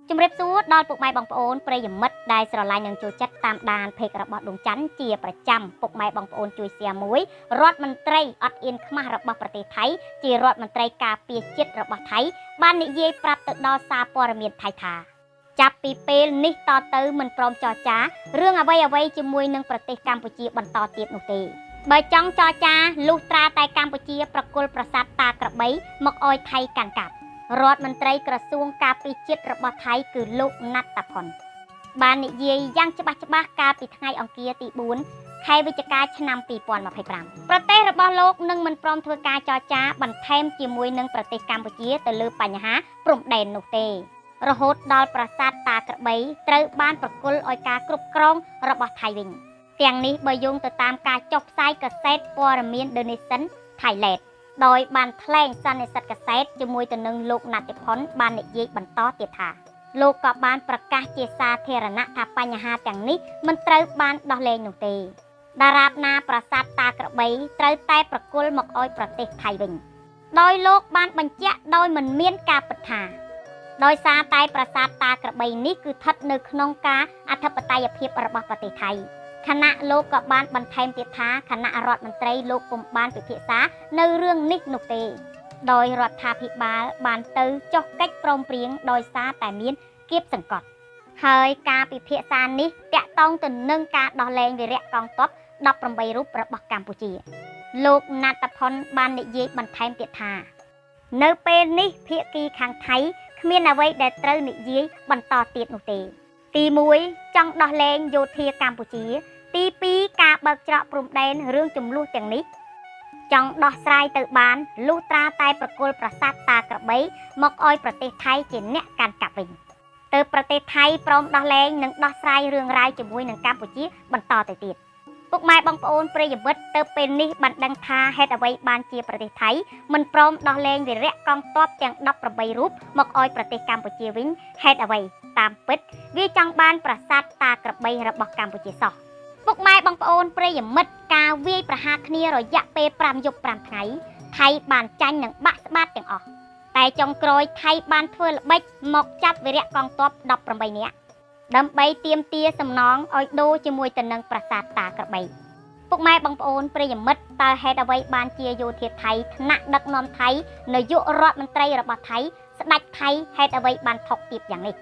ជំរាបសួរដល់ពុកម៉ែបងប្អូនប្រិយមិត្តដែលស្រឡាញ់និងចូលចិត្តតាមដានเพจរបស់ដួងច័ន្ទជាប្រចាំពុកម៉ែបងប្អូនជួយ share មួយរដ្ឋមន្ត្រីអត់អៀនខ្មាស់របស់ប្រទេសថៃជារដ្ឋមន្ត្រីការពារជាតិរបស់ថៃបាននិយាយប្រាប់ទៅដល់សារព័ត៌មានថៃថាចាប់ពីពេលនេះតទៅមិនព្រមចរចារឿងអ្វីជាមួយនឹងប្រទេសកម្ពុជាបន្តទៀតនោះទេបើចង់ចរចាលុះត្រាតែកម្ពុជាប្រគល់ប្រាសាទតាក្របីមកអោយថៃកាន់កាប់រដ្ឋមន្ត្រីក្រសួងការពារជាតិរបស់ថៃគឺលោកណាត់តាផុនបាននិយាយយ៉ាងច្បាស់កាលពីថ្ងៃអង្គារទី4ខែវិច្ឆិកាឆ្នាំ2025ប្រទេសរបស់លោកនឹងមិនព្រមធ្វើការចរចាបន្ថែមជាមួយនឹងប្រទេសកម្ពុជាទៅលើបញ្ហាព្រំដែននោះទេរហូតដល់ប្រាសាទតាក្របីត្រូវបានប្រគល់ឲ្យការគ្រប់គ្រងរបស់ថៃវិញទាំងនេះបើយោងទៅតាមការចុះផ្សាយកាសែតព័ត៌មាន The Nation Thailand ដោយបានថ្លែងសន្និសីទកាសែតជាមួយទៅនឹងលោកណាត់តិផុនបាននិយាយបន្តទៀតថាលោកក៏បានប្រកាសជាសាធារណៈថាបញ្ហាទាំងនេះមិនត្រូវបានដោះលែងនោះទេតារាបណាប្រាសាទតាក្របីត្រូវតែប្រគល់មកឲ្យប្រទេសថៃវិញដោយលោកបានបញ្ជាក់ដោយមិនមានការពិតថាដោយសារតែប្រាសាទតាក្របីនេះគឺស្ថិតនៅក្នុងការអធិបតេយ្យភាពរបស់ប្រទេសថៃខណៈលោកក៏បានបន្ថែមទៀតថាគណៈរដ្ឋមន្ត្រីលោកពុំបានពិភាក្សានៅរឿងនេះនោះទេដោយរដ្ឋាភិបាលបានទៅចុះកិច្ចព្រមព្រៀងដោយសារតែមានគៀបសង្កត់ហើយការពិភាក្សានេះតាក់ទងទៅនឹងការដោះលែងវីរៈកងទ័ព18រូបរបស់កម្ពុជាលោកណាត់តាផុនបាននិយាយបន្ថែមទៀតថានៅពេលនេះភាគីខាងថៃគ្មានអ្វីដែលត្រូវនិយាយបន្តទៀតនោះទេទី1ចង់ដោះលែងយោធាកម្ពុជាទី2ការបើកច្រកព្រំដែនរឿងចំនួនទាំងនេះចង់ដោះស្រាយទៅបានលុះត្រាតែប្រគល់ប្រាសាទតាក្របីមកឲ្យប្រទេសថៃជាអ្នកកាន់កាប់វិញទៅប្រទេសថៃព្រមដោះលែងនិងដោះស្រាយរឿងរ៉ាវជាមួយនឹងកម្ពុជាបន្តទៅទៀតពុកម៉ែបងប្អូនប្រិយមិត្តទៅពេលនេះបានដឹងថាហេតុអ្វីបានជាប្រទេសថៃមិនព្រមដោះលែងវីរៈកងទ័ពទាំង18រូបមកឲ្យប្រទេសកម្ពុជាវិញហេតុអ្វីតាមពិតវាចង់បានប្រាសាទតាក្របីរបស់កម្ពុជាសោះពុកម៉ែបងប្អូនប្រិយមិត្តការវាយប្រហារគ្នារយៈពេល5យប់5ថ្ងៃថៃបានចាញ់និងបាក់ស្បាតទាំងអស់តែចុងក្រោយថៃបានធ្វើល្បិចមកចាប់វីរៈកងទ័ព18នាក់ដើម្បីទាមទារសំណងឲ្យដូរជាមួយទៅនឹងប្រាសាទតាក្របីពុកម៉ែបងប្អូនប្រិយមិត្តតើហេតុអ្វីបានជាយោធាថៃថ្នាក់ដឹកនាំថៃនាយករដ្ឋមន្ត្រីរបស់ថៃស្ដេចថៃហេតុអ្វីបានថុកទាបយ៉ាងនេះ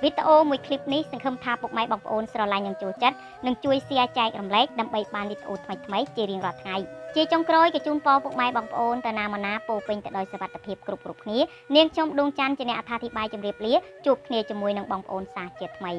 វីដេអូមួយឃ្លីបនេះសង្ឃឹមថាពុកម៉ែបងប្អូនស្រឡាញ់និងចូលចិត្តនិងជួយ share ចែករំលែកដើម្បីបានវីដេអូថ្មីៗជារៀងរាល់ថ្ងៃជាចុងក្រោយក៏ជូនពរពុកម៉ែបងប្អូនតាណាមណាពោពេញទៅដោយសុវត្ថិភាពគ្រប់គ្នានាងខ្ញុំដួងច័ន្ទជាអ្នកអត្ថាធិប្បាយជម្រាបលាជួបគ្នាជាមួយនឹងបងប្អូនសាជាថ្មី